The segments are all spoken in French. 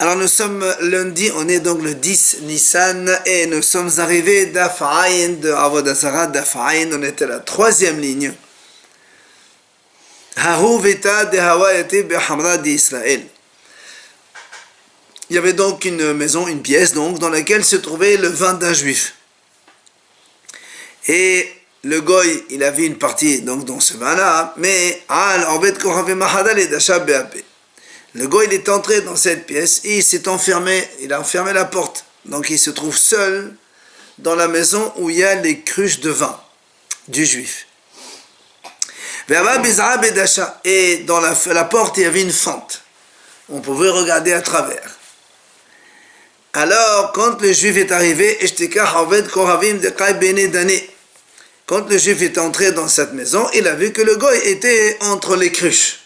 Alors nous sommes lundi, on est donc le 10 Nissan et nous sommes arrivés d'Af'aïn, de Avodah Zarah d'Af'aïn, on était à la troisième ligne. Hahu veta de Hawayati behamra d'Israël. Il y avait donc une maison, une pièce donc, dans laquelle se trouvait le vin d'un juif. Et le goy, il avait une partie donc dans ce vin-là, mais le goy, il est entré dans cette pièce et il s'est enfermé, il a enfermé la porte. Donc il se trouve seul dans la maison où il y a les cruches de vin du juif. Et dans la porte, il y avait une fente. On pouvait regarder à travers. Alors, quand le juif est arrivé, quand le juif est entré dans cette maison, il a vu que le goy était entre les cruches.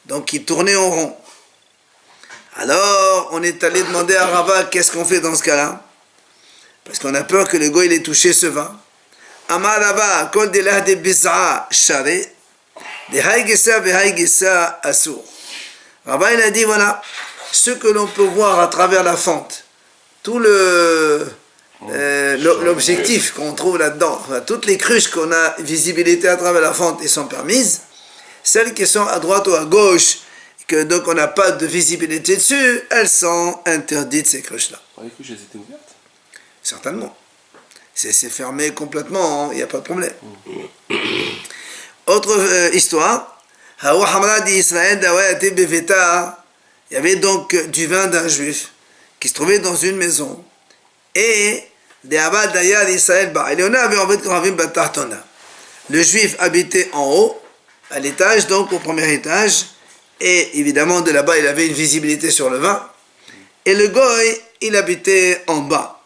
Donc il tournait en rond. Alors, on est allé demander à Rava qu'est-ce qu'on fait dans ce cas-là, parce qu'on a peur que le goy ait touché ce vin. Amar Rava, kol delah de biz'a shari, de haïgessa ve haïgessa asur. Rava, il a dit, voilà, ce que l'on peut voir à travers la fente, tout l'objectif qu'on trouve là-dedans, enfin, toutes les cruches qu'on a visibilité à travers la fente, elles sont permises. Celles qui sont à droite ou à gauche, que donc on n'a pas de visibilité dessus, elles sont interdites, ces cruches-là. Les cruches, elles étaient ouvertes? Certainement. C'est fermé complètement, il n'y a pas de problème. Autre histoire. Il y avait donc du vin d'un juif qui se trouvait dans une maison. Et le juif habitait en haut, à l'étage, donc au premier étage, et évidemment de là-bas il avait une visibilité sur le vin, et le goy il habitait en bas.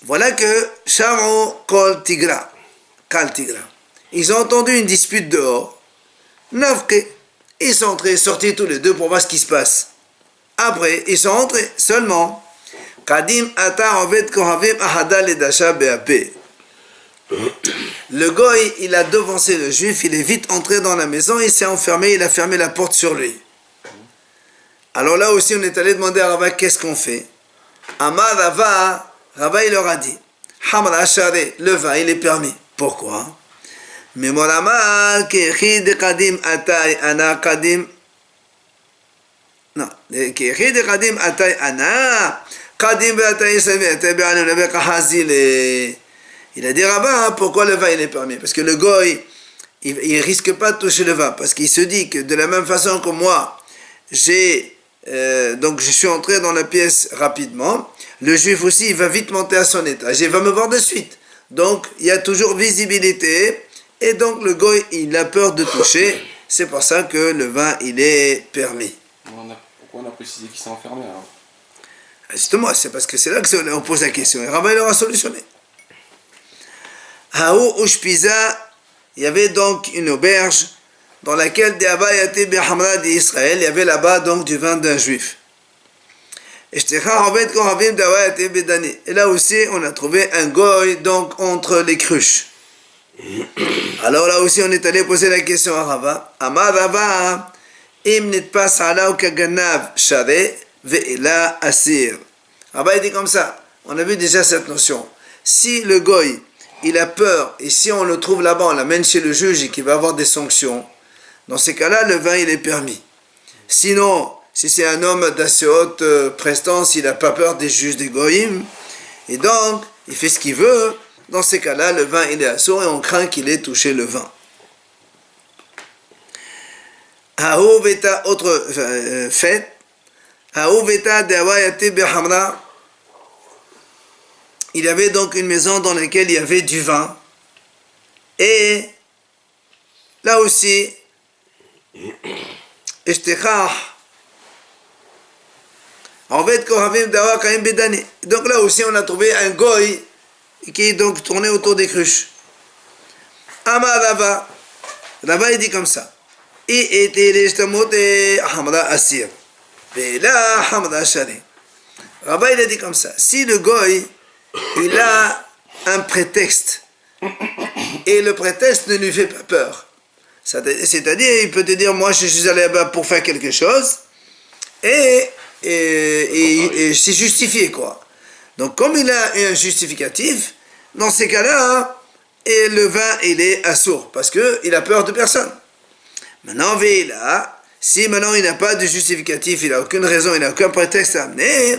Voilà que Shamo Kol Tigra, Kal Tigra, ils ont entendu une dispute dehors. Nafke, ils sont sortis tous les deux pour voir ce qui se passe. Après ils sont entrés seulement. Kadim ata oved kohavim ahada ledasha be'ape. Le goy, il a devancé le juif, il est vite entré dans la maison, il s'est enfermé, il a fermé la porte sur lui. Alors là aussi, on est allé demander à Rava qu'est-ce qu'on fait. Amar Rava, Rava il leur a dit, Hamra Share, le vin, il est permis. Pourquoi? Mais Morama, Kechid Kadim Atay Ana Kadim. Non, Kechid Kadim Atay Ana Kadim Atay Atay Be'alim Lebek Hazile. Il a dit Rabbin, pourquoi le vin il est permis? Parce que le goy, il ne risque pas de toucher le vin, parce qu'il se dit que de la même façon que moi, donc je suis entré dans la pièce rapidement, le juif aussi, il va vite monter à son étage, il va me voir de suite. Donc, il y a toujours visibilité, et donc le goy, il a peur de toucher, c'est pour ça que le vin, il est permis. Pourquoi on a précisé qu'il s'est enfermé alors? Justement, c'est parce que c'est là qu'on pose la question, et Rabbin, il aura solutionné. Haou Ushpiza, il y avait donc une auberge dans laquelle il y avait là-bas donc du vin d'un juif. Et là aussi on a trouvé un goy donc entre les cruches. Alors là aussi on est allé poser la question à Rava. Amar Rava, im nitpas ala kaganav share ve'ila asir. Rava dit comme ça. On a vu déjà cette notion. Si le goy il a peur, et si on le trouve là-bas, on l'amène chez le juge et qu'il va avoir des sanctions, dans ces cas-là, le vin, il est permis. Sinon, si c'est un homme d'assez haute prestance, il n'a pas peur des juges des goïms, et donc, il fait ce qu'il veut, dans ces cas-là, le vin, il est assourd, et on craint qu'il ait touché le vin. Haou veta, autre fait, Haou veta de Hawayati behamra. Il y avait donc une maison dans laquelle il y avait du vin. Et là aussi, donc là aussi on a trouvé un goy qui donc tournait autour des cruches. Amar Rava, Rava il dit comme ça. Et était les hamra asir. Et là hamra shari. Rava il a dit comme ça. Si le goy il a un prétexte et le prétexte ne lui fait pas peur, c'est-à-dire il peut te dire moi je suis allé là-bas pour faire quelque chose et et c'est justifié, quoi. Donc, comme il a un justificatif, dans ces cas-là, et le vin, il est assourd, parce qu'il a peur de personne. Maintenant, là, si maintenant il n'a pas de justificatif, il n'a aucune raison, il n'a aucun prétexte à amener,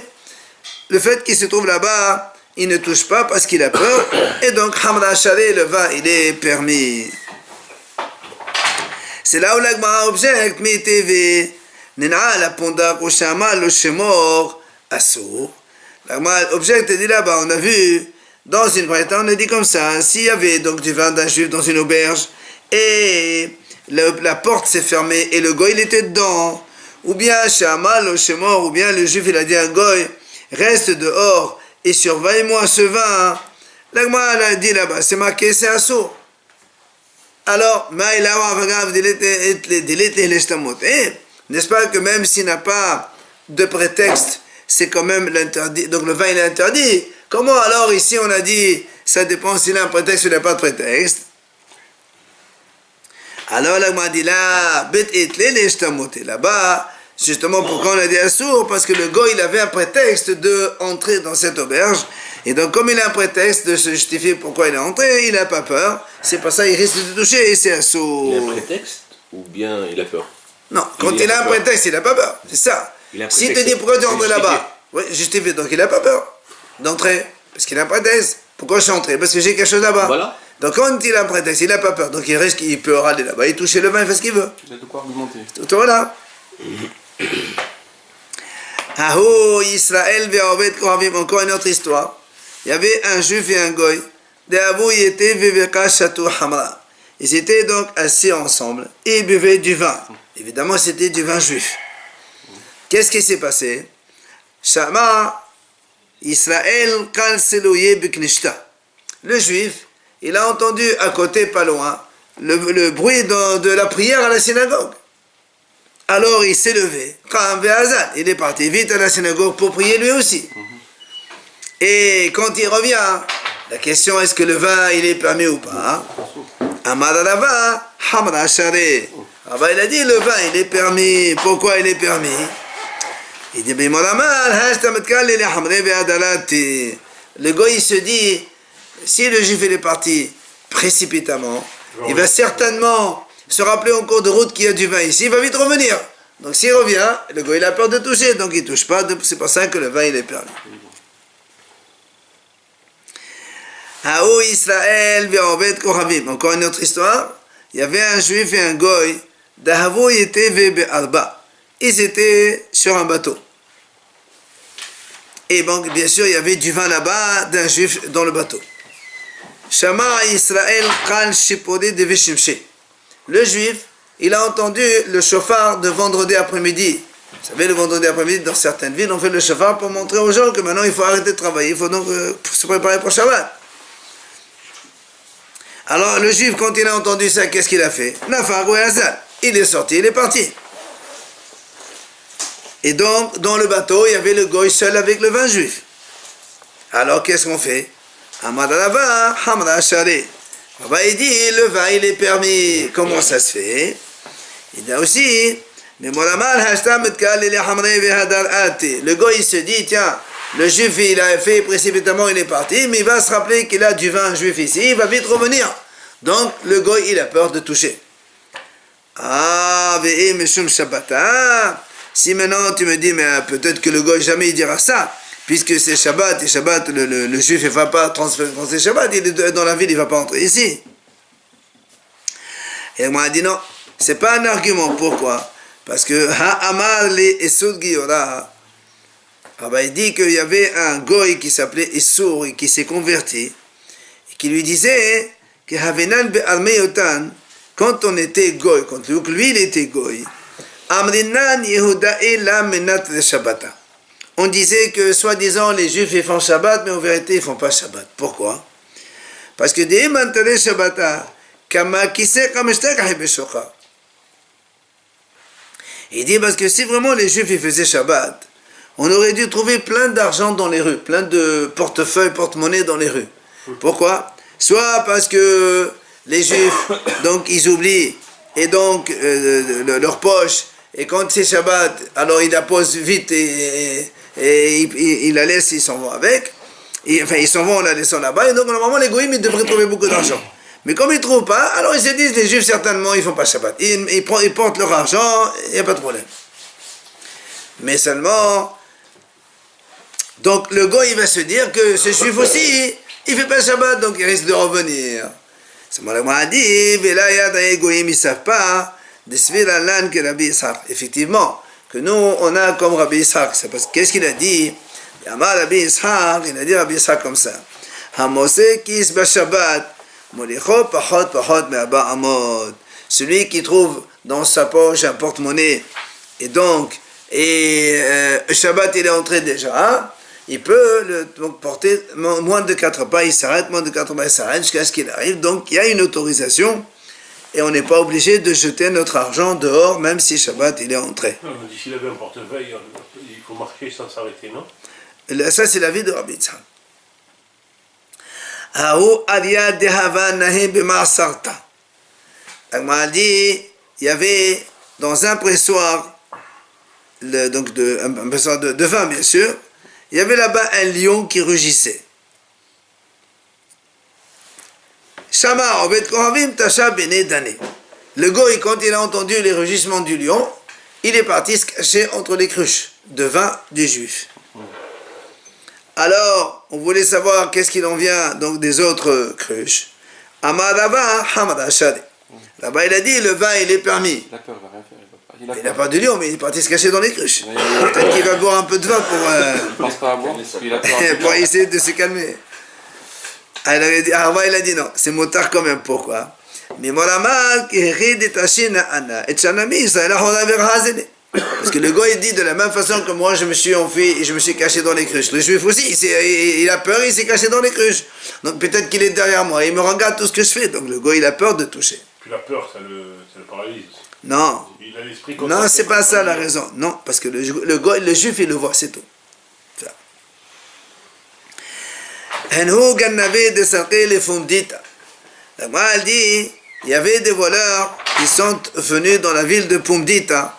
le fait qu'il se trouve là-bas, il ne touche pas parce qu'il a peur, et donc, Hamra Sharé, le vin, il est permis. C'est là où l'Agmara objecte, mais TV, Nena, la ponda, Koshama, le Shemor, assourd. L'Agmara objecte et dit là-bas, on a vu, dans une braïta, on a dit comme ça, s'il y avait donc du vin d'un juif dans une auberge, et la porte s'est fermée, et le goy il était dedans, ou bien Shama, le Shemor, ou bien le juif il a dit à un goy, reste dehors, et surveille-moi ce vin. L'Agmara a dit là-bas, c'est marqué, c'est assourd. Alors, n'est-ce pas que même s'il n'a pas de prétexte, c'est quand même l'interdit, donc le vin il est interdit. Comment alors ici on a dit, ça dépend s'il a un prétexte ou il n'a pas de prétexte. Alors là, on a dit là, là-bas, justement pourquoi on a dit assourd, parce que le goy il avait un prétexte de entrer dans cette auberge, et donc comme il a un prétexte de se justifier pourquoi il est entré, il n'a pas peur, c'est pour ça qu'il risque de toucher et c'est assourd. Il a un prétexte ou bien il a peur? Non, quand il a un prétexte, il n'a pas peur, c'est ça. S'il te dit pourquoi tu es entré là-bas, oui, justifié, donc il n'a pas peur d'entrer, parce qu'il a un prétexte. Pourquoi je suis entré? Parce que j'ai quelque chose là-bas. Voilà. Donc quand il a un prétexte, il n'a pas peur, donc il risque, il peut aller là-bas, il touche le vin, il fait ce qu'il veut. Il a de quoi argumenter. Voilà. Aho Israël ve'Ovet Kohavim, encore une autre histoire. Il y avait un juif et un goy. Ils étaient donc assis ensemble et ils buvaient du vin. Évidemment, c'était du vin juif. Qu'est-ce qui s'est passé? Shama Israël kal selouye b'knishta. Le juif, il a entendu à côté, pas loin, le bruit de la prière à la synagogue. Alors il s'est levé, il est parti vite à la synagogue pour prier lui aussi. Et quand il revient, la question est-ce que le vin il est permis ou pas? Amaralava, Hamra Share. Il a dit le vin il est permis. Pourquoi il est permis? Il dit le gars il se dit, si le juif il est parti précipitamment, il va certainement se rappeler en cours de route qu'il y a du vin ici, il va vite revenir. Donc s'il revient, le gars il a peur de toucher, donc il ne touche pas, c'est pour ça que le vin il est permis. Haou Israël ve'Ovet Kohavim. Encore une autre histoire. Il y avait un juif et un goy. Dahavou était be'arba. Ils étaient sur un bateau. Et donc, bien sûr, il y avait du vin là-bas d'un juif dans le bateau. Shama Israël kal shipodé de veshimshe. Le juif, il a entendu le chauffard de vendredi après-midi. Vous savez, le vendredi après-midi, dans certaines villes, on fait le chauffard pour montrer aux gens que maintenant il faut arrêter de travailler. Il faut donc se préparer pour Shabbat. Alors le juif, quand il a entendu ça, qu'est-ce qu'il a fait? Il est sorti, il est parti. Et donc, dans le bateau, il y avait le goy seul avec le vin juif. Alors, qu'est-ce qu'on fait? Amadalava, Hamra Share. Il dit, le vin, il est permis. Comment ça se fait? Il dit aussi, le goy, il se dit, tiens, le juif, il a fait précipitamment, il est parti, mais il va se rappeler qu'il a du vin juif ici, il va vite revenir. Donc, le goy, il a peur de toucher. Si maintenant tu me dis, mais peut-être que le goy jamais il dira ça, puisque c'est Shabbat, et Shabbat, le juif, il ne va pas transférer Shabbat, il est dans la ville, il ne va pas entrer ici. Et moi, il dit non, c'est pas un argument. Pourquoi? Parce que Ha'amar le Esud Giyora. Il dit qu'il y avait un goy qui s'appelait Esur et qui s'est converti et qui lui disait que Havenan be'armeyotan, quand on était goy, quand lui il était goy, Amrinan Yehudae la menat de Shabbata. On disait que soi-disant les juifs ils font Shabbat, mais en vérité ils font pas Shabbat. Pourquoi? Parce que des mantare Shabbata, kama kise kameshtek beshocha. Il dit parce que si vraiment les juifs ils faisaient Shabbat, on aurait dû trouver plein d'argent dans les rues, plein de portefeuilles, porte-monnaie dans les rues. Pourquoi? Soit parce que les juifs, donc ils oublient, et donc leur poche, et quand c'est Shabbat, alors il la pose vite et il la laisse, ils s'en vont avec. Enfin, ils s'en vont en la laissant là-bas, et donc normalement les goïms ils devraient trouver beaucoup d'argent. Mais comme ils ne trouvent pas, alors ils se disent, les juifs certainement ils ne font pas Shabbat. Ils portent leur argent, il n'y a pas de problème. Mais seulement, donc le goï il va se dire que ce juif aussi, il ne fait pas Shabbat, donc il risque de revenir. C'est moi a dit, les goïms ils ne savent pas, que Rabbi Ishaq. Effectivement, que nous on a comme Rabbi Ishaq, c'est parce qu'est-ce qu'il a dit? Il a dit Rabbi Ishaq comme ça. Celui qui trouve dans sa poche un porte-monnaie et donc Shabbat il est entré déjà, il peut donc porter moins de 4 pas, il s'arrête, moins de 4 pas, il s'arrête jusqu'à ce qu'il arrive. Donc il y a une autorisation et on n'est pas obligé de jeter notre argent dehors même si Shabbat il est entré. Non, mais s'il avait un portefeuille, il faut marcher sans s'arrêter, non? Ça c'est l'avis de Rabbi Yitzhak. On dit, il y avait dans un pressoir, donc un pressoir de vin bien sûr, il y avait là-bas un lion qui rugissait. Shama Obed Kohavim Tasha Bene Dane. Le goy, quand il a entendu les rugissements du lion, il est parti se cacher entre les cruches de vin des juifs. Alors, on voulait savoir qu'est-ce qu'il en vient donc des autres cruches. Amarava Hamada Shade. Là-bas, il a dit, le vin, il est permis. Il a peur, il va rien faire. Il n'a pas de lion, mais il est parti se cacher dans les cruches. Peut-être qu'il va boire un peu de vin pour... Il pense pas à boire, parce qu'il a peur. pour essayer de se calmer. Alors, il a dit non, c'est motard quand même, pourquoi? Mais Moramal, parce que le gars il dit de la même façon que moi je me suis enfui et je me suis caché dans les cruches. Le juif aussi, il a peur, il s'est caché dans les cruches. Donc peut-être qu'il est derrière moi, il me regarde tout ce que je fais. Donc le gars il a peur de toucher. Puis la peur, ça le paralyse. Non. Il a l'esprit Non, c'est pas ça la raison. Non, parce que le juif il le voit, c'est tout. Elle dit, il y avait des voleurs qui sont venus dans la ville de Pumdita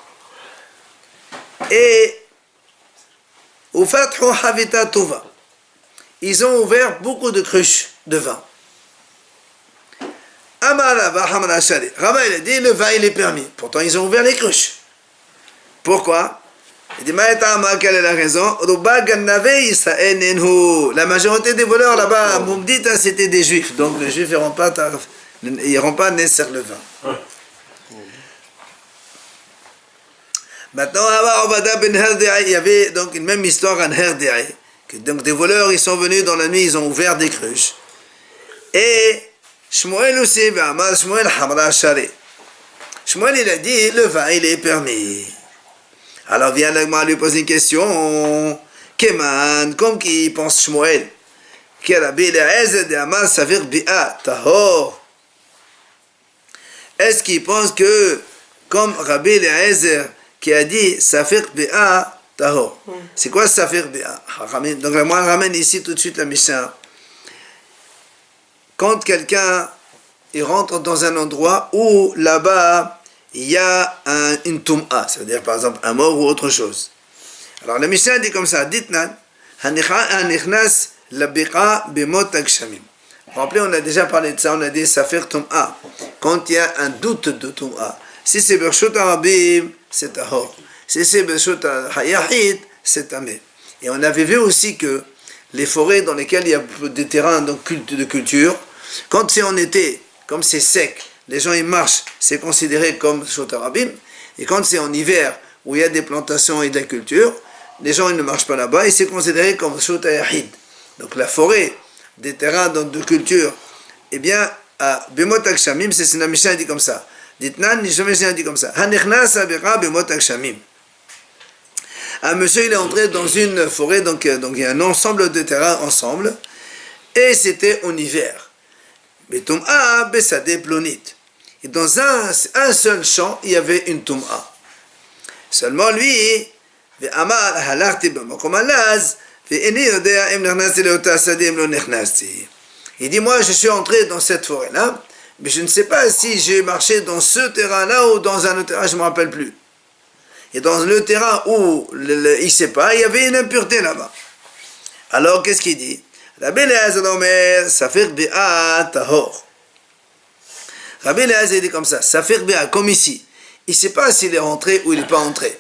et ils ont ouvert beaucoup de cruches de vin. Rabba il a dit, le vin il est permis. Pourtant ils ont ouvert les cruches. Pourquoi? Il dit, quelle est la raison? La majorité des voleurs là-bas à Mumdita c'était des juifs. Donc les juifs n'iront pas Nesser le vin. Maintenant, il y avait donc une même histoire en Herdiaï. Donc des voleurs, ils sont venus dans la nuit, ils ont ouvert des cruches. Et Shmuel aussi, Shmuel Hamra Shari. Shmuel, il a dit, le vin, il est permis. Alors vient l'agma lui poser une question. Keman, comme qui pense Shmuel, que Rabbi Eliezer de Amar Savir Bi'a Tahor. Est-ce qu'il pense que, comme Rabbi Eliezer qui a dit Safir Bi'a Tahor. C'est quoi Safir Bi'a? Donc moi je ramène ici tout de suite la Mishnah. Quand quelqu'un il rentre dans un endroit où là-bas il y a une tum'a, c'est-à-dire par exemple un mort ou autre chose. Alors la Mishnah dit comme ça, Ditnan, Hanichnas Labiqa Bemot Agshamim. Vous vous rappelez, on a déjà parlé de ça, on a dit Safir Tum'a, quand il y a un doute de Tum'a. Si c'est Bershut Arabim, c'est Tahor. Si c'est Bershut Hayahid, c'est Tameh. Et on avait vu aussi que les forêts dans lesquelles il y a des terrains de culture, quand c'est en été, comme c'est sec, les gens ils marchent, c'est considéré comme Bershut Arabim. Et quand c'est en hiver, où il y a des plantations et de la culture, les gens ils ne marchent pas là-bas et c'est considéré comme Bershut Hayahid. Donc la forêt, des terrains de culture, eh bien, à Bemot Akshamim, c'est une Mishnah dit comme ça. Ditnan, Mishnah dit comme ça. Hanichnas Abira Bemot Akshamim. Un monsieur, il est entré dans une forêt, donc il y a un ensemble de terrains ensemble, et c'était en hiver. Betum'a Besade Plonit. Et dans un seul champ, il y avait une Tum'a. Seulement lui, Ve'amar Halarti B'makom Alaz, il dit, moi je suis entré dans cette forêt-là, mais je ne sais pas si j'ai marché dans ce terrain-là ou dans un autre terrain, je ne me rappelle plus. Et dans le terrain où il ne sait pas, il y avait une impureté là-bas. Alors, qu'est-ce qu'il dit? Rabbi Eliezer Omer, Safir Bi'a Tahor. Rabbi Eliezer dit comme ça, Safir Bi'a, comme ici. Il ne sait pas s'il est rentré ou il n'est pas rentré.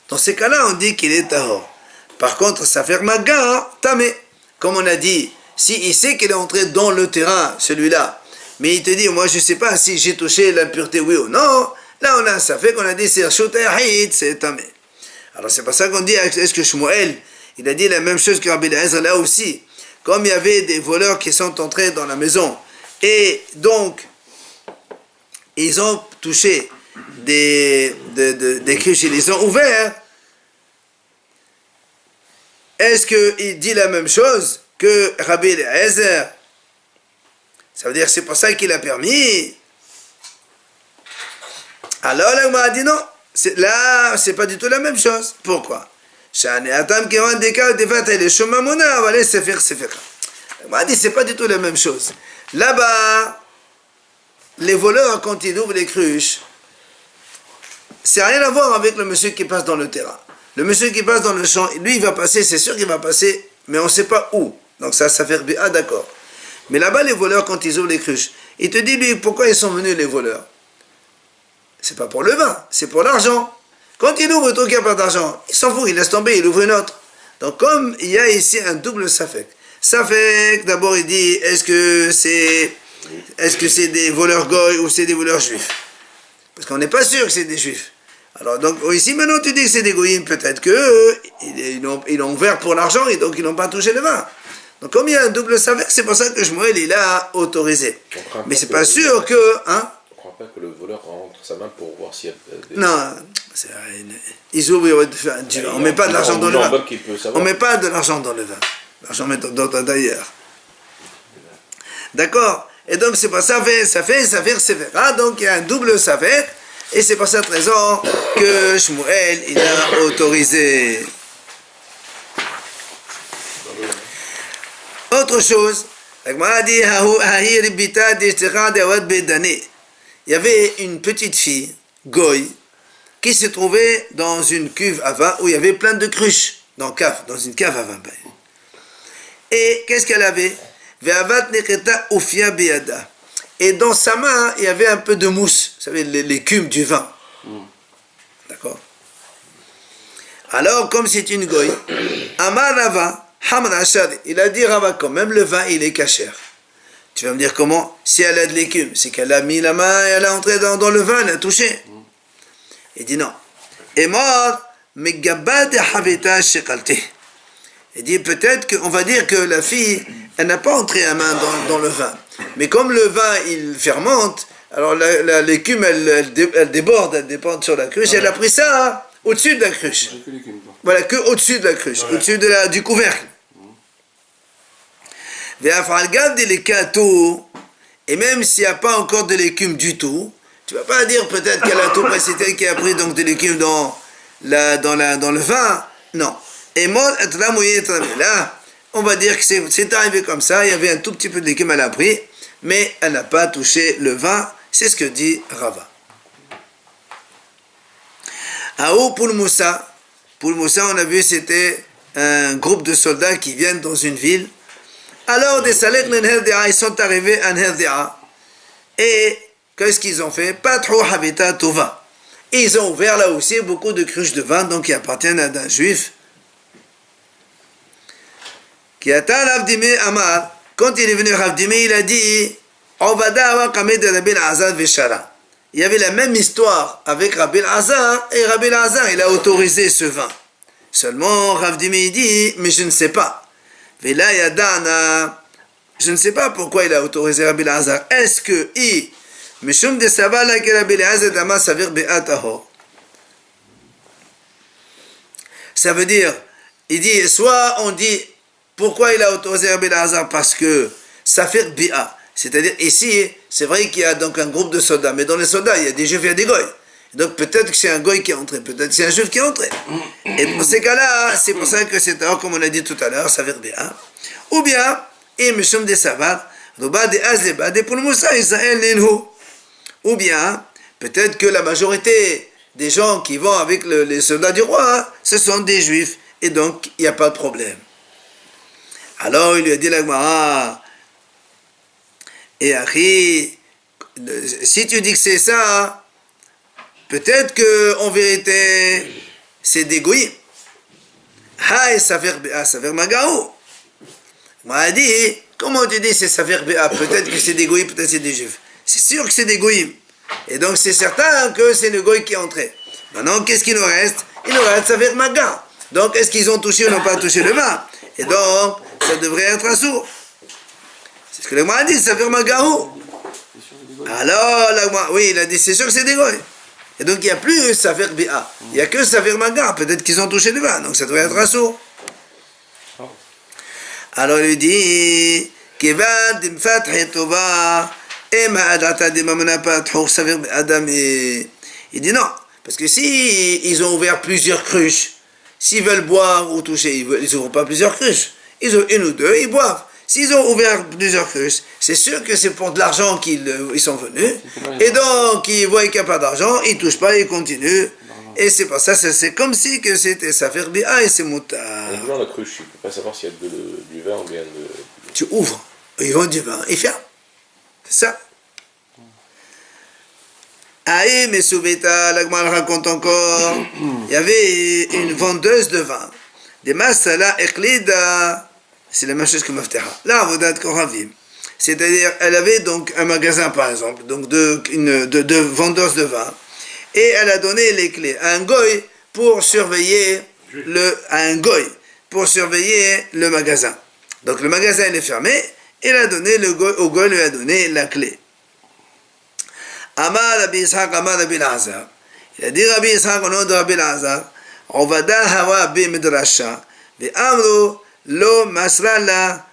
Dans ces cas-là, on dit qu'il est Tahor. Par contre, Safir Maga, Tamé. Comme on a dit, s'il sait qu'il est entré dans le terrain, celui-là, mais il te dit, moi je ne sais pas si j'ai touché l'impureté, oui ou non, là on a ça fait qu'on a dit, c'est Shotahid, c'est Tamé. Alors c'est pas ça qu'on dit, est-ce que Shmuel, il a dit la même chose que Rabbi Eliezer là aussi. Comme il y avait des voleurs qui sont entrés dans la maison, et donc, ils ont touché des cruches, ils les ont ouverts, est-ce qu'il dit la même chose que Rabbi Eliezer? Ça veut dire que c'est pour ça qu'il a permis. Alors là, on m'a dit non. Là, c'est pas du tout la même chose. Pourquoi? On m'a dit c'est pas du tout la même chose. Là-bas, les voleurs, quand ils ouvrent les cruches, c'est rien à voir avec le monsieur qui passe dans le terrain. Le monsieur qui passe dans le champ, lui, il va passer, c'est sûr qu'il va passer, mais on ne sait pas où. Donc ça fait bien, d'accord. Mais là-bas, les voleurs, quand ils ouvrent les cruches, il te dit, lui, pourquoi ils sont venus, les voleurs? C'est pas pour le vin, c'est pour l'argent. Quand il ouvre, il n'y a pas d'argent, il s'en fout, il laisse tomber, il ouvre une autre. Donc comme il y a ici un double safek. Safek, d'abord il dit, est-ce que c'est des voleurs goy ou c'est des voleurs juifs? Parce qu'on n'est pas sûr que c'est des juifs. Alors donc ici maintenant tu dis que c'est des goyim, peut-être qu'ils l'ont ouvert pour l'argent et donc ils n'ont pas touché le vin. Donc comme il y a un double safek, c'est pour ça que Shmuel il a autorisé. Mais c'est pas sûr que... Hein? On ne croit pas que le voleur rentre sa main pour voir s'il y a des... Non, ils ouvrent, on ne met pas de l'argent dans le vin. On ne met pas de l'argent dans le vin. L'argent met d'ailleurs. D'accord? Et donc c'est pas ça fait, ah, donc il y a un double safek, et c'est pour cette raison que Shmuel il a autorisé. Autre chose, il y avait une petite fille, Goy, qui se trouvait dans une cuve à vin où il y avait plein de cruches, dans une cave à vin. Et qu'est-ce qu'elle avait? Et dans sa main, il y avait un peu de mousse, vous savez, l'écume du vin. D'accord? Alors, comme c'est une goy, Amar Rava, Hamra Shari, il a dit Rava, quand même le vin, il est cachère. Tu vas me dire comment? Si elle a de l'écume, c'est qu'elle a mis la main, elle a entré dans le vin, elle a touché. Il dit non. Et mort, Megabad Haveta Shekalte. Il dit peut-être qu'on va dire que la fille, elle n'a pas entré la main dans le vin. Mais comme le vin, il fermente, alors l'écume, elle déborde sur la cruche, elle a pris ça au-dessus de la cruche. Voilà, que au-dessus de la cruche, au-dessus du couvercle. Et même s'il n'y a pas encore de l'écume du tout, tu ne vas pas dire peut-être qu'elle a tout précité, qui a pris donc de l'écume dans le vin. Non. Et moi, là, on va dire que c'est arrivé comme ça, il y avait un tout petit peu de l'écume, elle a pris, mais elle n'a pas touché le vin, c'est ce que dit Rava. Aou pour Moussa, on a vu, c'était un groupe de soldats qui viennent dans une ville. Alors, des Salek Nenherdia, ils sont arrivés à Nenherdia, et qu'est-ce qu'ils ont fait? Patro Habita Tova. Ils ont ouvert là aussi beaucoup de cruches de vin, donc qui appartiennent à un juif. Qui attend Ravdime Amar, quand il est venu Ravdime, il a dit Ovada Kameh de Rabbi Azar Veshara. Il y avait la même histoire avec Rabbi Azar, et Rabbi Azar, il a autorisé ce vin. Seulement, Ravdime, il dit, mais je ne sais pas. Vela Yadana, je ne sais pas pourquoi il a autorisé Rabbi Azar. Est-ce que Mishum de Savala que Rabbi Azar Dama Savir Be'ataho. Ça veut dire, il dit, soit on dit, pourquoi il a autorisé Rabbi Azar? Parce que Safir Bi'a. C'est-à-dire, ici, c'est vrai qu'il y a donc un groupe de soldats, mais dans les soldats, il y a des juifs et des goy. Donc peut-être que c'est un goy qui est entré, peut-être que c'est un juif qui est entré. Et dans ces cas-là, c'est pour ça que c'est alors, comme on a dit tout à l'heure, Safir Bi'a. Ou bien, Mishum de Savar, Ruba de Azleba, de Pulmusa, Israël Ninhu. Ou bien, peut-être que la majorité des gens qui vont avec les soldats du roi, hein, ce sont des juifs. Et donc, il n'y a pas de problème. Alors, il lui a dit la Gemara, et Akhi, si tu dis que c'est ça, peut-être que en vérité, c'est des goïms. Haï, Safer Béa, Safer Magaou. Moi, a dit, comment tu dis c'est Safer Béa? Peut-être que c'est des goïms, peut-être que c'est des juifs. C'est sûr que c'est des goïms. Et donc, c'est certain que c'est le goï qui est entré. Maintenant, qu'est-ce qu'il nous reste? Il nous reste Safer Maga. Donc, est-ce qu'ils ont touché ou n'ont pas touché le vin? Et donc, ça devrait être un sourd. C'est ce que le Gemara a dit, Safer Magaou. Alors, oui, il a dit, c'est sûr que c'est des goïs. Et donc, il n'y a plus Safer Béa. Il n'y a que Safer Maga. Peut-être qu'ils ont touché le vin. Donc, ça devrait être un sourd. Alors, il lui dit, Kevan dimfat tova, ema adata dimamanapat Safer Adam. Il dit non. Parce que si ils ont ouvert plusieurs cruches, s'ils veulent boire ou toucher, ils n'ouvrent pas plusieurs cruches. Ils ont une ou deux, ils boivent. S'ils ont ouvert plusieurs cruches, c'est sûr que c'est pour de l'argent qu'ils sont venus. Et donc, ils voient qu'il n'y a pas d'argent, ils ne touchent pas, ils continuent. Et c'est pas ça, c'est comme si que c'était Safer Béa et c'est Moutar. En ouvrant la cruche, tu ne peux pas savoir s'il y a du vin ou bien de... Tu ouvres, ils vendent du vin, ils ferment. C'est ça. Aïe, mais Soubeta, l'Agma raconte encore, il y avait une vendeuse de vin. Des masala eklida, c'est la même chose que Mafteha. Là, Avodat Koravim. C'est-à-dire, elle avait donc un magasin, par exemple, donc de vendeuses de vin, et elle a donné les clés à un goy pour surveiller le magasin. Donc le magasin il est fermé, elle a donné au goy lui a donné la clé. Amar Rabbi Ishaq, Amar Rabbi Elazar. Il a dit Rabbi Ishaq au nom de Rabbi Elazar, Ovada hawa bi midrasha, ve amru lo masrala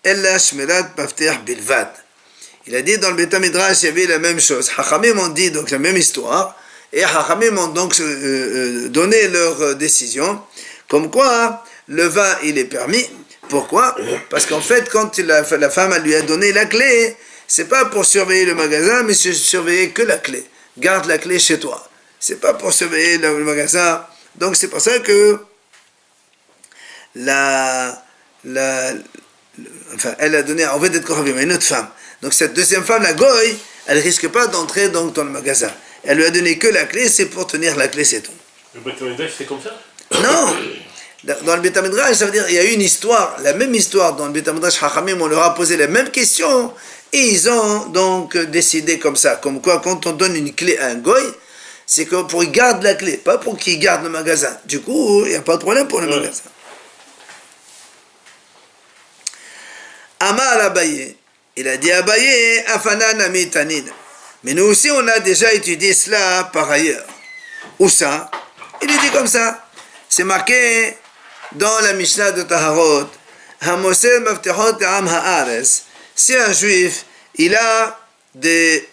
ella shmirat mafteh bilvad. Il a dit dans le Beth Midrash, il y avait la même chose. Hachamim ont dit donc la même histoire, et Hachamim ont donc donné leur décision, comme quoi le vin il est permis. Pourquoi? Parce qu'en fait, quand la femme elle lui a donné la clé, c'est pas pour surveiller le magasin, mais c'est surveiller que la clé. Garde la clé chez toi. C'est pas pour surveiller le magasin. Donc c'est pour ça que elle a donné à Oved et Koravim, une autre femme. Donc cette deuxième femme, la goy, elle risque pas d'entrer donc dans le magasin. Elle lui a donné que la clé, c'est pour tenir la clé, c'est tout. Le Beth Midrash, c'est comme ça? Non. Dans le Beth Midrash, ça veut dire il y a eu une histoire, la même histoire dans le Beth Midrash Hachamim, on leur a posé la même question et ils ont donc décidé comme ça, comme quoi quand on donne une clé à un goy, c'est que pour qu'il garde la clé, pas pour qu'il garde le magasin. Du coup, il n'y a pas de problème pour le magasin. Amar Abaye, il a dit Abaye, Afanan Amitanin. Mais nous aussi, on a déjà étudié cela par ailleurs. Où ça? Il est dit comme ça. C'est marqué dans la Mishnah de Taharot. Hamoser Maftehot Am Haares. Si un juif, il a des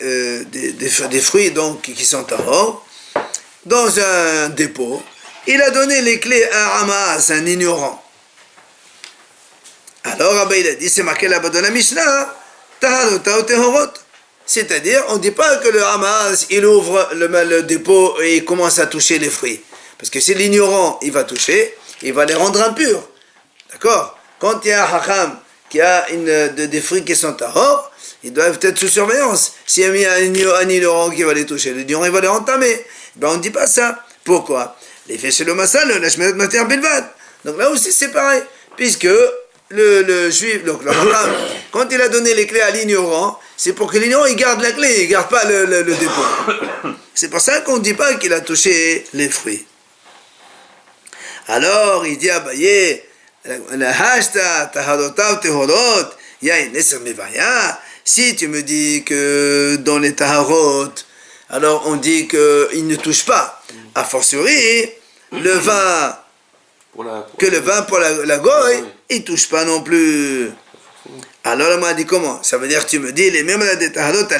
fruits donc, qui sont tahor, dans un dépôt, il a donné les clés à Hamas, un ignorant. Alors, il a dit, c'est marqué là-bas dans la Mishnah, Taharota ou Tehorot. C'est-à-dire, on ne dit pas que le Hamas, il ouvre le dépôt et il commence à toucher les fruits. Parce que c'est l'ignorant, il va toucher, il va les rendre impurs. D'accord? Quand il y a un Hacham qui a des fruits qui sont tahor, ils doivent être sous surveillance. S'il y a un ignorant qui va les toucher, l'ignorant il va les entamer. Ben on ne dit pas ça. Pourquoi? L'effet chez le Massal, la Shmerat Mater Bilvad. Donc là aussi c'est pareil. Puisque le juif, donc le Hacham, quand il a donné les clés à l'ignorant, c'est pour que l'ignorant il garde la clé, il ne garde pas le dépôt. C'est pour ça qu'on ne dit pas qu'il a touché les fruits. Alors il dit à Abaye, si tu me dis que dans les taharot, alors on dit qu'il ne touche pas, a fortiori, le vin, le vin pour la goy, il ne touche pas non plus. Alors elle m'a dit comment? Ça veut dire que tu me dis, les mêmes des taharot, ça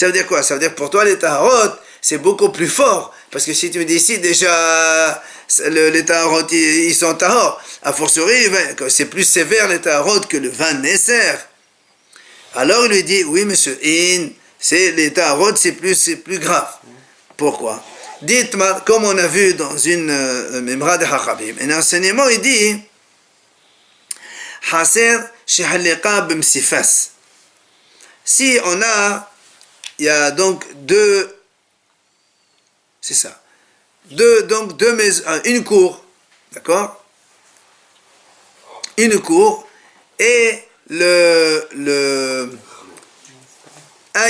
veut dire quoi? Ça veut dire pour toi les taharot, c'est beaucoup plus fort. Parce que si tu me dis ici déjà, les taharot, ils sont tahor. A fortiori, c'est plus sévère les taharot que le vin Nesser. Alors il lui dit, oui monsieur, c'est les taharot, c'est plus grave. Pourquoi? Dites-moi, comme on a vu dans une Memra de Chachamim, un enseignement, il dit Haser shehalliqa b'msifas. Si on a, il y a donc deux, c'est ça, deux maisons, une cour, d'accord? Une cour, et il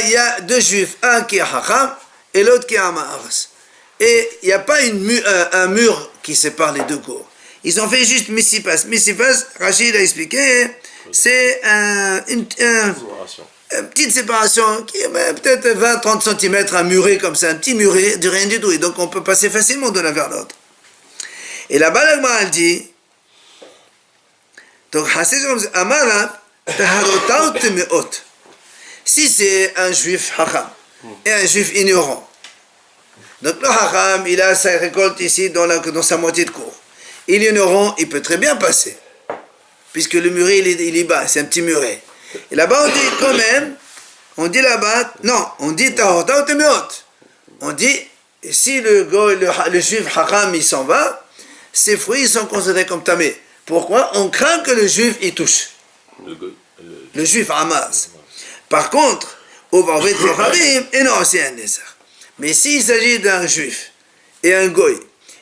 y a deux juifs, un qui est Hacham et l'autre qui est Amaras. Et il n'y a pas un mur qui sépare les deux cours. Ils ont fait juste Missipas. Missipas, Rachid a expliqué, c'est une petite séparation qui est peut-être 20-30 cm, un muret comme ça, un petit muret de rien du tout. Et donc on peut passer facilement de l'un vers l'autre. Et là-bas, l'Agma, elle dit, donc, Amara, si c'est un juif Hacham et un juif ignorant, donc le Hacham, il a sa récolte ici dans sa moitié de cour. Et l'ignorant, il peut très bien passer, puisque le muret, il est bas, c'est un petit muret. Et là-bas, on dit quand même, on dit là-bas, non, on dit on dit, si le juif Hacham, il s'en va, ses fruits sont considérés comme tamés. Pourquoi? On craint que le juif y touche. Le juif Hamas. Par contre, au Varvet Kochavim, et non, c'est un nézar. Mais s'il s'agit d'un juif et un goy,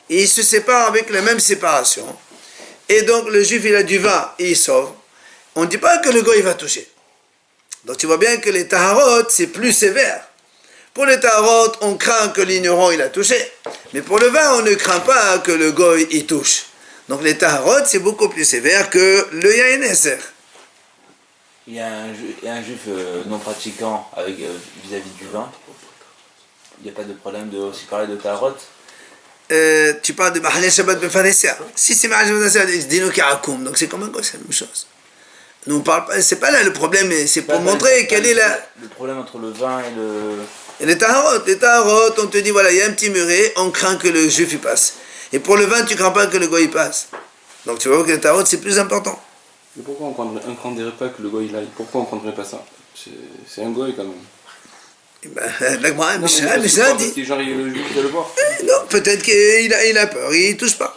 et ils se séparent avec la même séparation, et donc le juif il a du vin et il sauve, on ne dit pas que le goy va toucher. Donc tu vois bien que les taharot, c'est plus sévère. Pour les taharot, on craint que l'ignorant il a touché, mais pour le vin, on ne craint pas que le goy y touche. Donc les taharot, c'est beaucoup plus sévère que le yain eser. Il y a un juif non pratiquant avec vis-à-vis du vin. Il n'y a pas de problème de aussi parler de taharot. Tu parles de Mahalé Shabbat Befanesia. Si c'est Mahalé Shabbat Befanesia, c'est Dino Karakoum, donc c'est comme un gosse, c'est la même chose. Nous on parle pas, c'est pas là le problème, c'est pour montrer quel est le problème entre le vin et le. Et les taharot, on te dit voilà, il y a un petit muret, on craint que le juif y passe. Et pour le vin, tu ne crains pas que le goy passe. Donc tu vois que le tarot, c'est plus important. Mais pourquoi on ne prendrait pas que le goy aille? Pourquoi on ne prendrait pas ça? C'est un goy quand même. L'Agma, Mais ça dit. Genre, le juif doit le voir. Non, peut-être qu'il a peur, il ne touche pas.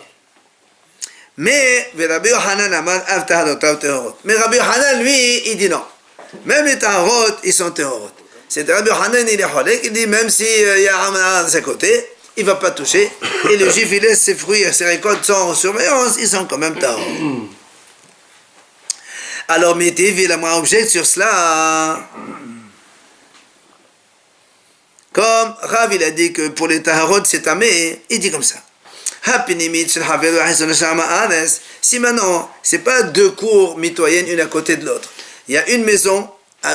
Mais Rabbi Yohanan Amar Av Taharotav Tehorot. Mais Rabbi Yohanan, lui, il dit non. Même les Tahorot, ils sont Tehorot. C'est Rabbi Yohanan, il est Holek, il dit même s'il y a Ramana de ses côtés, il ne va pas toucher, et le juif il laisse ses fruits et ses récoltes sans surveillance, ils sont quand même tahor. Alors Métiv, il a moins objecte sur cela. Comme Rav, il a dit que pour les taharot c'est tamé, il dit comme ça. Si maintenant, c'est pas deux cours mitoyennes, une à côté de l'autre, il y a une maison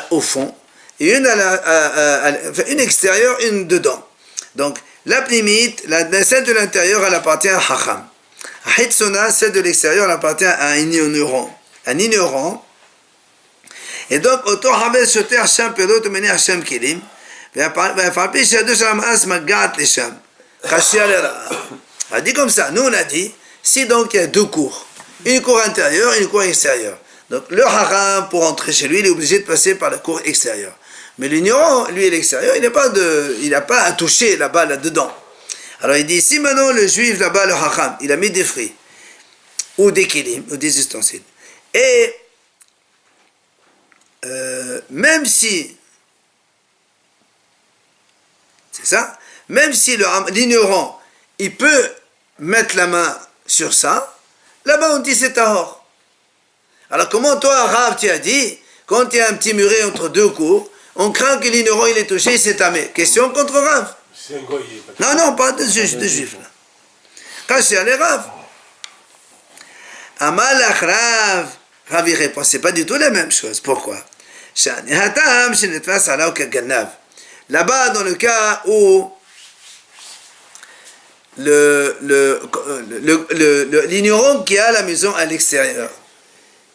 au fond, et une extérieure, une dedans. Donc, la pnimite, celle de l'intérieur, elle appartient à Hacham. Hitsona, celle de l'extérieur, elle appartient à un ignorant. Un ignorant. Et donc, autant Havel Shoter Hacham Pelot Mene Hacham Kilim, Vafalpi Shadu Shalom As Magat Lesham. Kashia Lera. On a dit comme ça. Nous, on a dit, si donc il y a deux cours, une cour intérieure et une cour extérieure. Donc, le Hacham, pour entrer chez lui, il est obligé de passer par la cour extérieure. Mais l'ignorant, lui, à l'extérieur, il n'a pas à toucher là-bas, là-dedans. Alors il dit, si maintenant le juif là-bas, le Hacham, il a mis des fruits, ou des kilim, ou des ustensiles, et même si, c'est ça, même si l'ignorant, il peut mettre la main sur ça, là-bas on dit c'est tahor. Alors comment toi, Rav, tu as dit, quand il y a un petit muret entre deux cours, on craint que l'ignorant il est touché, c'est tamé. Question contre Rav. C'est un goy. Non, pas de juif là. Quand c'est les Rav. Amalach Rav. Rav il répond, c'est pas du tout la même chose. Pourquoi? Là-bas, dans le cas où l'ignorant qui a la maison à l'extérieur,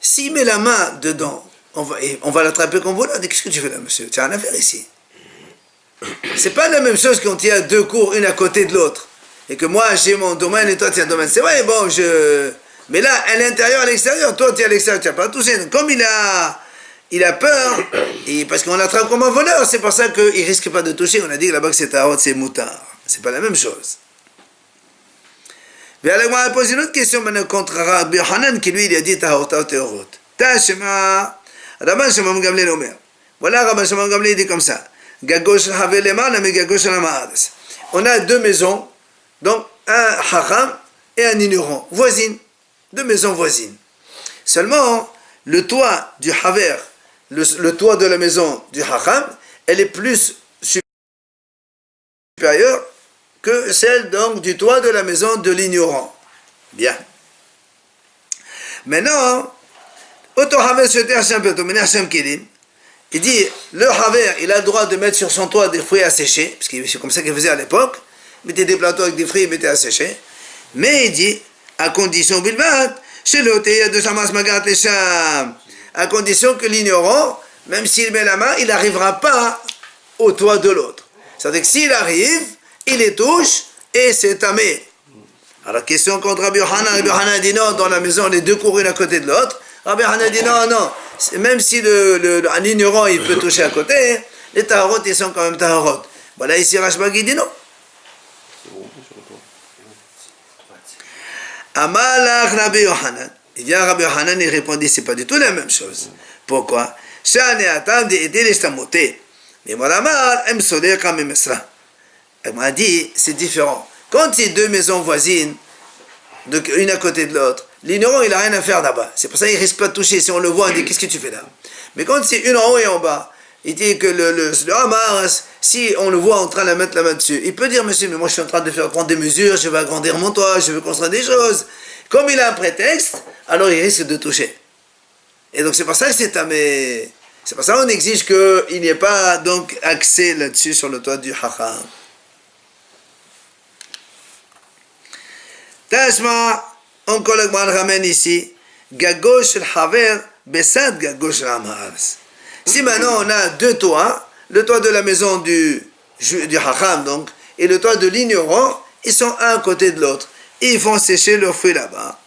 s'il met la main dedans, on va l'attraper comme voleur. Qu'est-ce que tu fais là, monsieur? Tu as rien à faire ici. C'est pas la même chose quand il y a deux cours, une à côté de l'autre, et que moi j'ai mon domaine et toi tu as un domaine. C'est vrai, bon, mais là, à l'intérieur, à l'extérieur, toi tu es à l'extérieur, tu n'as pas touché. Donc, comme il a peur, parce qu'on l'attrape comme un voleur, c'est pour ça qu'il ne risque pas de toucher. On a dit que là-bas que c'est tahor, c'est moutard. C'est pas la même chose. Et alors, on va poser une autre question maintenant contre Rabbi Hanan qui lui, il a dit Tahorta Teorot. Tashema, Rabban Shimon Gamliel Omer. Voilà, Rabban Shimon Gamliel dit comme ça. Gagosh Havelemana, mais Gagosh Lamadas. On a deux maisons, donc un Hacham et un ignorant, voisines. Deux maisons voisines. Seulement, le toit du Haver, le toit de la maison du Hacham, elle est plus supérieure que celle donc du toit de la maison de l'ignorant. Bien. Maintenant, Oto Haver Shete Hashem Petomene Hashem Kilim, il dit, le Haver, il a le droit de mettre sur son toit des fruits à sécher, parce que c'est comme ça qu'il faisait à l'époque, il mettait des plateaux avec des fruits, il mettait à sécher, mais il dit, à condition bilbat, chez l'Oteya de Shamas Magat les Sham, à condition que l'ignorant, même s'il met la main, il n'arrivera pas au toit de l'autre. C'est-à-dire que s'il arrive, il les touche et c'est tamé. Alors, question contre Rabbi Yochanan. Rabbi Yochanan dit non, dans la maison, les deux courent l'un à côté de l'autre. Rabbi Yochanan dit non, non. Même si un ignorant, il peut toucher à côté, les taharot, ils sont quand même taharot. Voilà, ici, Rashba qui dit non. Amalach Rabbi Yochanan. Il vient Rabbi Yochanan et répondit, c'est pas du tout la même chose. Pourquoi? Shane atam de aider les stamotés. Mais Moramar, M. Soder, quand même, elle m'a dit, c'est différent. Quand c'est deux maisons voisines, donc une à côté de l'autre, l'ignorant, il n'a rien à faire là-bas. C'est pour ça qu'il ne risque pas de toucher. Si on le voit, on dit, qu'est-ce que tu fais là? Mais quand c'est une en haut et en bas, il dit que le Hamas, si on le voit en train de la mettre la main dessus, il peut dire, monsieur, mais moi je suis en train de faire prendre des mesures, je vais agrandir mon toit, je veux construire des choses. Comme il a un prétexte, alors il risque de toucher. Et donc c'est pour ça que c'est tamé. C'est pour ça qu'on exige qu'il n'y ait pas donc accès là-dessus sur le toit du Hacham. Tashma, on ramène ici, Gagosh el Haver, Besad Gagosh el Amharas. Si maintenant on a deux toits, le toit de la maison du Hacham donc, et le toit de l'ignorant, ils sont un à côté de l'autre. Ils font sécher leurs fruits là-bas.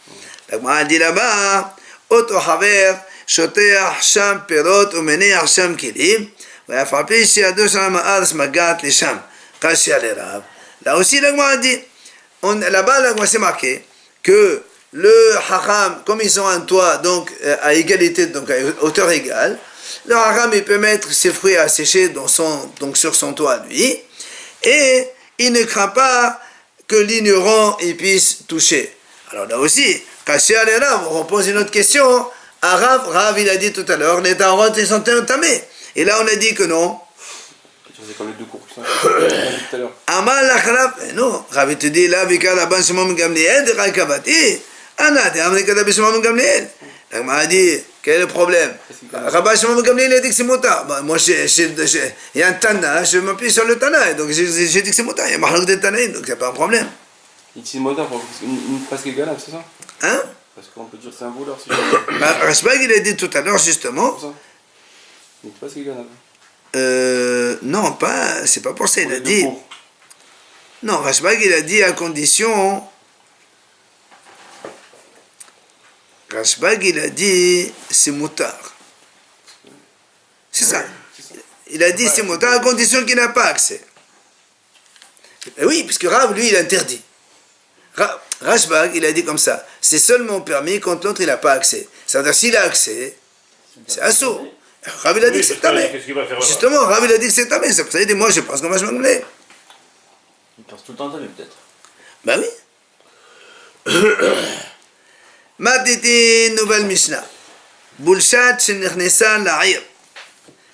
La dit là-bas, Oto Haver, Shoteach Sham Perot, Umeneach Sham Kilim, Vayafapi Shiado Sham Haaras Magat les Sham, Kashi Alerav. Là aussi, la dit, là-bas, c'est marqué que le Hacham, comme ils ont un toit donc à égalité, donc à hauteur égale, le Hacham il peut mettre ses fruits à sécher donc sur son toit lui, et il ne craint pas que l'ignorant il puisse toucher. Alors là aussi, Kashi Alerav, on repose une autre question. Rav, il a dit tout à l'heure, les tarots ils sont entamés. Et là on a dit que non. C'est comme les deux cours tout à l'heure. Amal Rav, non. Rav te dit là, Vikar Rabban Shimon Gamliel, de Raikavati, Anna, de Amrika Rabban Shimon Gamliel. Il m'a dit, quel est le problème? Rabban Shimon Gamliel a dit que c'est motard. Moi, il y a un Tana, je m'appuie sur le Tana, donc j'ai dit que c'est motard. Il y a Mahalok de Tana, donc il n'y a pas un problème. Il dit motard parce qu'une presque égale, c'est ça? Hein? Parce qu'on peut dire que c'est un voleur. Si Rashbag, il a dit tout à l'heure, justement. Une presque égale. Non, c'est pas pour ça, il a dit. Non, Rashbag, il a dit à condition. Rashbag, il a dit c'est moutard. C'est ça. Il a dit c'est moutard à condition qu'il n'a pas accès. Et oui, puisque Rav, lui, il interdit. Rashbag, il a dit comme ça, c'est seulement permis quand l'autre il n'a pas accès. C'est-à-dire s'il a accès, c'est assaut. Rav il a dit que c'est tamé. Justement, Rav il a dit que c'est tamé. C'est pour ça qu'il dit moi je pense comme je m'en voulais. Il pense tout le temps tamé peut-être. Ben oui. Matiti, nouvelle Mishnah. Bulshat shenechnesa la'ir.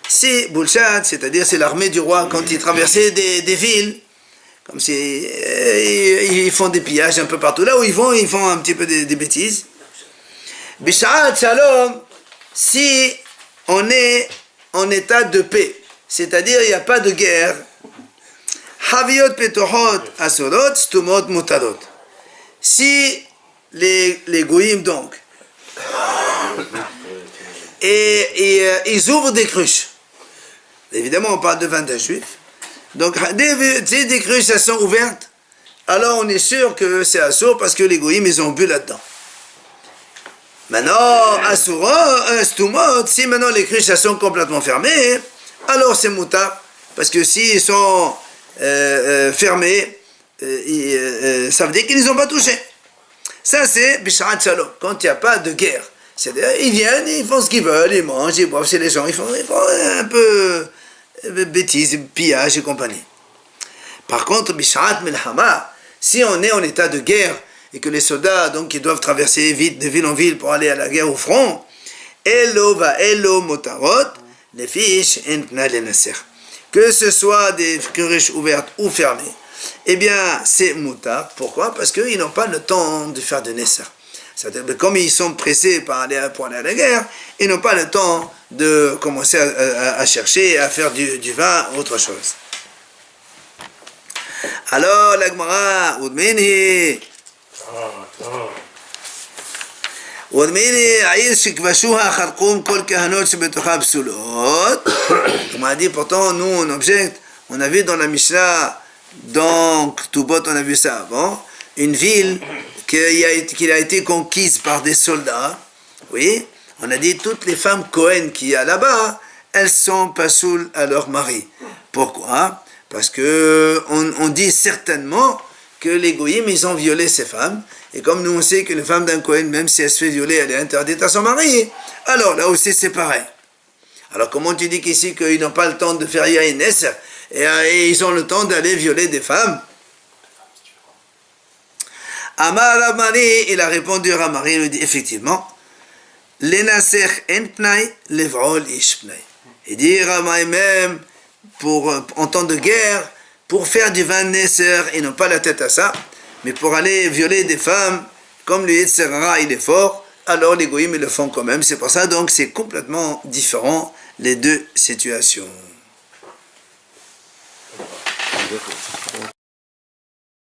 Si Bulshat, c'est-à-dire c'est l'armée du roi quand il traversait des villes. Comme si ils font des pillages un peu partout. Là où ils font un petit peu des bêtises. Bisha'at Shalom, si on est en état de paix, c'est-à-dire il n'y a pas de guerre. Haviyot petohot asurot, stumot mutarot. Si les goïms donc, et ils ouvrent des cruches. Évidemment, on parle de vin d'un juif. Donc, des cruches, elles sont ouvertes. Alors, on est sûr que c'est assour parce que les goïms, ils ont bu là-dedans. Maintenant, stumot, si maintenant les cruches, elles sont complètement fermées, alors c'est moutard. Parce que s'ils sont fermés, ça veut dire qu'ils ne les ont pas touchés. Ça, c'est Bisharat Shalom, quand il n'y a pas de guerre. C'est-à-dire, ils viennent, ils font ce qu'ils veulent, ils mangent, ils boivent chez les gens, ils font un peu bêtises, pillage et compagnie. Par contre, Bisharat Melhama, si on est en état de guerre et que les soldats, donc, ils doivent traverser vite de ville en ville pour aller à la guerre au front, Elo va Elo Motarot, les fiches, Entna le Nasser. Que ce soit des cruches ouvertes ou fermées, eh bien, c'est Moutar. Pourquoi? Parce qu'ils n'ont pas le temps de faire de Nasser. C'est-à-dire que comme ils sont pressés pour aller à la guerre, ils n'ont pas le temps de commencer à chercher, à faire du vin ou autre chose. Alors, la Gemara, Udmini, on m'a dit, pourtant, nous, on objecte, on a vu dans la Mishnah, dans Ktubot, on a vu ça avant, une ville qui a été conquise par des soldats, oui, on a dit, toutes les femmes Cohen qu'il y a là-bas, elles sont pasoul à leur mari. Pourquoi? Parce que on dit certainement que les goyim, ils ont violé ces femmes, et comme nous on sait que les femmes d'un Cohen, même si elle se fait violer, elle est interdite à son mari, alors là aussi c'est pareil. Alors comment tu dis qu'ici qu'ils n'ont pas le temps de faire Yain Nesser, et ils ont le temps d'aller violer des femmes? Amar Ramari, il a répondu à Ramari, il lui dit effectivement, les Nasser en pnai, les vrol ish pnai. Il dit Ramari même, en temps de guerre, pour faire du vin Nesser, ils n'ont pas la tête à ça, mais pour aller violer des femmes, comme le Yetzirah, il est fort, alors les goyim, ils le font quand même. C'est pour ça, donc, c'est complètement différent, les deux situations.